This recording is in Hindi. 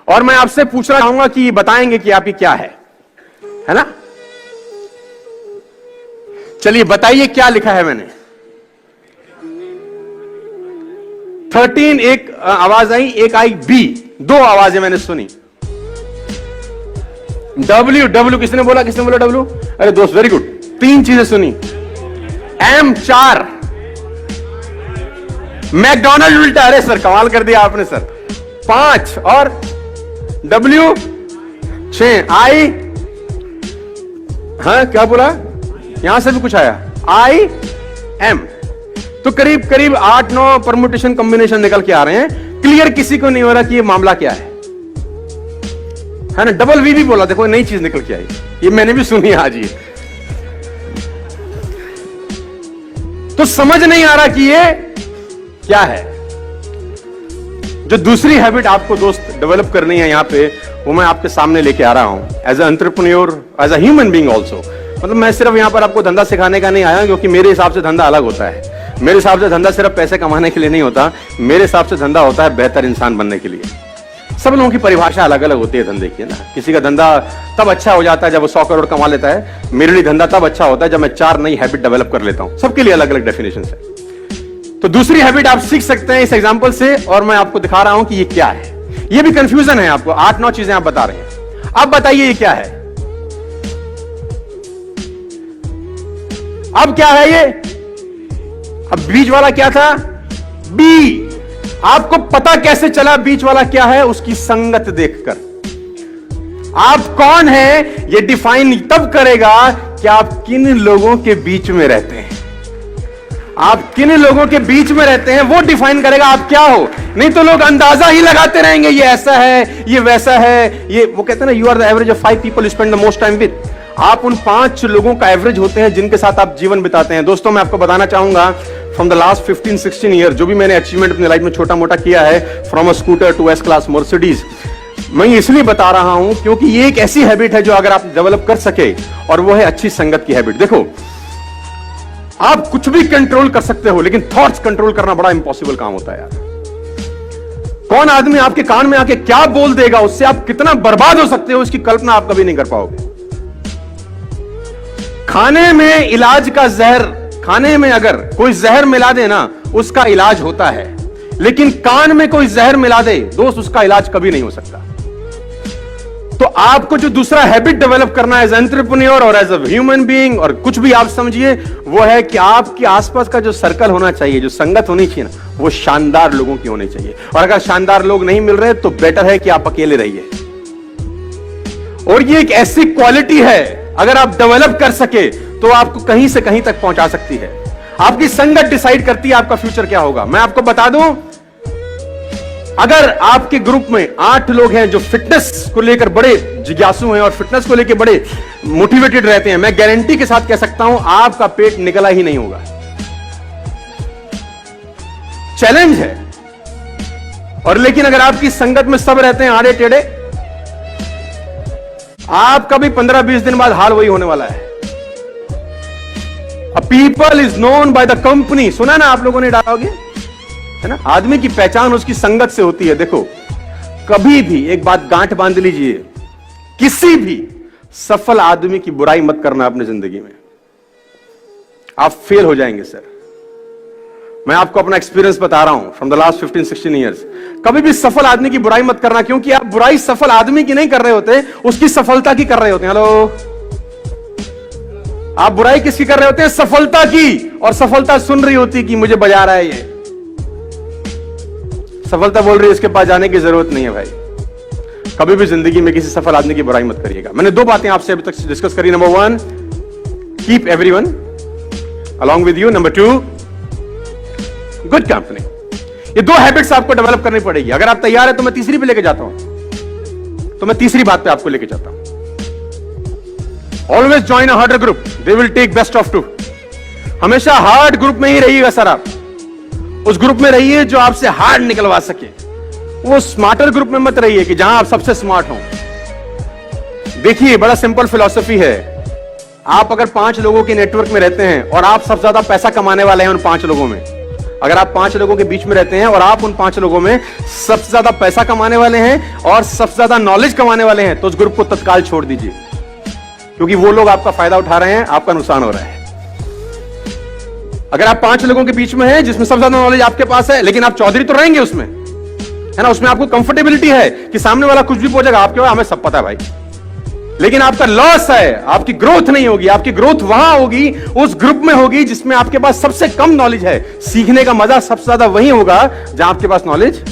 और मैं आपसे पूछना चाहूंगा कि बताएंगे कि आपकी क्या है ना? चलिए बताइए क्या लिखा है मैंने। 13 एक आवाज आई, एक आई बी, दो आवाजें मैंने सुनी। डब्ल्यू डब्ल्यू किसने बोला डब्ल्यू? अरे दोस्त वेरी गुड, तीन चीजें सुनी। एम 4, मैकडॉनल्ड उल्टा, अरे सर कमाल कर दिया आपने सर। 5 और डब्ल्यू 6, आई, हाँ क्या बोला? यहां से भी कुछ आया, आई एम। तो करीब करीब 8-9 परमुटेशन कॉम्बिनेशन निकल के आ रहे हैं। क्लियर किसी को नहीं हो रहा कि ये मामला क्या है ना? डबल वी भी बोला, देखो नई चीज निकल के आई, ये मैंने भी सुनी आज। ये तो समझ नहीं आ रहा कि ये क्या है। जो दूसरी हैबिट आपको दोस्त डेवलप करनी है यहां पे, वो मैं आपके सामने लेके आ रहा हूं as an entrepreneur, as a human being also. मतलब मैं सिर्फ यहां पर आपको धंधा सिखाने का नहीं आया, क्योंकि मेरे हिसाब से धंधा अलग होता है। मेरे हिसाब से धंधा सिर्फ पैसे कमाने के लिए नहीं होता, मेरे हिसाब से धंधा होता है बेहतर इंसान बनने के लिए। सब लोगों की परिभाषा अलग अलग होती है धंधे की, है ना? किसी का धंधा तब अच्छा हो जाता है जब वो 100 करोड़ कमा लेता है। मेरे लिए धंधा तब अच्छा होता है जब मैं 4 नई हैबिट डेवलप कर लेता हूं। सबके लिए अलग अलग डेफिनेशन है। तो दूसरी हैबिट आप सीख सकते हैं इस एग्जांपल से, और मैं आपको दिखा रहा हूं कि ये क्या है। ये भी कंफ्यूजन है आपको, 8-9 चीजें आप बता रहे हैं। अब बताइए ये क्या है? अब क्या है ये? अब बीच वाला क्या था? बी। आपको पता कैसे चला बीच वाला क्या है? उसकी संगत देखकर। आप कौन है ये डिफाइन तब करेगा कि आप किन लोगों के बीच में रहते हैं। आप किन लोगों के बीच में रहते हैं वो डिफाइन करेगा आप क्या हो। नहीं तो लोग अंदाजा ही लगाते रहेंगे, ये ऐसा है, ये वैसा है। ये वो कहते हैं ना, you are the average of 5 people you spend the most time with. आप उन 5 लोगों का एवरेज होते हैं जिनके साथ आप जीवन बिताते हैं। दोस्तों मैं आपको बताना चाहूंगा, फ्रॉम द लास्ट 15-16 ईयर जो भी मैंने अचीवमेंट अपनी लाइफ में छोटा मोटा किया है, from a scooter to S class Mercedes, मैं इसलिए बता रहा हूं क्योंकि ये एक ऐसी हैबिट है जो अगर आप डेवलप कर सके, और वो है अच्छी संगत की हैबिट। देखो आप कुछ भी कंट्रोल कर सकते हो, लेकिन थॉट्स कंट्रोल करना बड़ा इंपॉसिबल काम होता है यार। कौन आदमी आपके कान में आके क्या बोल देगा, उससे आप कितना बर्बाद हो सकते हो, इसकी कल्पना आप कभी नहीं कर पाओगे। खाने में इलाज का जहर, खाने में अगर कोई जहर मिला दे ना, उसका इलाज होता है, लेकिन कान में कोई जहर मिला दे दोस्त, उसका इलाज कभी नहीं हो सकता। तो आपको जो दूसरा हैबिट डेवलप करना है एज एंटरप्रेन्योर और एज अ ह्यूमन बीइंग, और कुछ भी आप समझिए, वो है कि आपके आसपास का जो सर्कल होना चाहिए, जो संगत होनी चाहिए ना, वो शानदार लोगों की होनी चाहिए। और अगर शानदार लोग नहीं मिल रहे तो बेटर है कि आप अकेले रहिए। और ये एक ऐसी क्वालिटी है, अगर आप डेवलप कर सके तो आपको कहीं से कहीं तक पहुंचा सकती है। आपकी संगत डिसाइड करती है आपका फ्यूचर क्या होगा। मैं आपको बता दूं, अगर आपके ग्रुप में 8 लोग हैं जो फिटनेस को लेकर बड़े जिज्ञासु हैं और फिटनेस को लेकर बड़े मोटिवेटेड रहते हैं, मैं गारंटी के साथ कह सकता हूं आपका पेट निकला ही नहीं होगा। चैलेंज है। और लेकिन अगर आपकी संगत में सब रहते हैं आड़े टेढ़े, आपका भी 15-20 दिन बाद हाल वही होने वाला है। A people is known by the company, सुना ना आप लोगों ने डालोगे, है ना? आदमी की पहचान उसकी संगत से होती है। देखो कभी भी एक बात गांठ बांध लीजिए, किसी भी सफल आदमी की बुराई मत करना अपनी जिंदगी में, आप फेल हो जाएंगे सर। मैं आपको अपना एक्सपीरियंस बता रहा हूं फ्रॉम द लास्ट 15-16 ईयर्स। कभी भी सफल आदमी की बुराई मत करना, क्योंकि आप बुराई सफल आदमी की नहीं कर रहे होते, उसकी सफलता की कर रहे होते हैं। हेलो, आप बुराई किसकी कर रहे होते हैं? सफलता की। और सफलता सुन रही होती कि मुझे बजा रहा है ये, सफलता बोल रही है इसके पास जाने की जरूरत नहीं है। भाई कभी भी जिंदगी में किसी सफल आदमी की बुराई मत करिएगा। मैंने 2 बातें आपसे अभी तक डिस्कस करी। Number 1, keep everyone along with you. Number 2, good company. ये 2 हैबिट्स आपको डेवलप करनी पड़ेगी। अगर आप तैयार है तो मैं तीसरी पे लेके जाता हूं। तो मैं तीसरी बात पे आपको लेके जाता हूं। Always join a harder group, they will take best of 2। हमेशा हार्ड ग्रुप में ही रहिएगा सर। आप उस ग्रुप में रहिए जो आपसे हार्ड निकलवा सके। वो स्मार्टर ग्रुप में मत रहिए कि जहां आप सबसे स्मार्ट हो। देखिए बड़ा सिंपल फिलॉसफी है। आप अगर 5 लोगों के नेटवर्क में रहते हैं और आप सबसे ज्यादा पैसा कमाने वाले हैं उन 5 लोगों में, अगर आप 5 लोगों के बीच में रहते हैं और आप उन 5 लोगों में सबसे ज्यादा पैसा कमाने वाले हैं और सबसे ज्यादा नॉलेज कमाने वाले हैं, तो उस ग्रुप को तत्काल छोड़ दीजिए, क्योंकि वो लोग आपका फायदा उठा रहे हैं, आपका नुकसान हो रहा है। अगर आप 5 लोगों के बीच में हैं जिसमें सबसे ज्यादा नॉलेज आपके पास है, लेकिन आप चौधरी तो रहेंगे उसमें, है ना, उसमें आपको कंफर्टेबिलिटी है कि सामने वाला कुछ भी पूछेगा, आपके बाद हमें सब पता है भाई, लेकिन आपका लॉस है, आपकी ग्रोथ नहीं होगी। आपकी ग्रोथ वहां होगी, उस ग्रुप में होगी जिसमें आपके पास सबसे कम नॉलेज है। सीखने का मजा सबसे ज्यादा वहीं होगा जहां आपके पास नॉलेज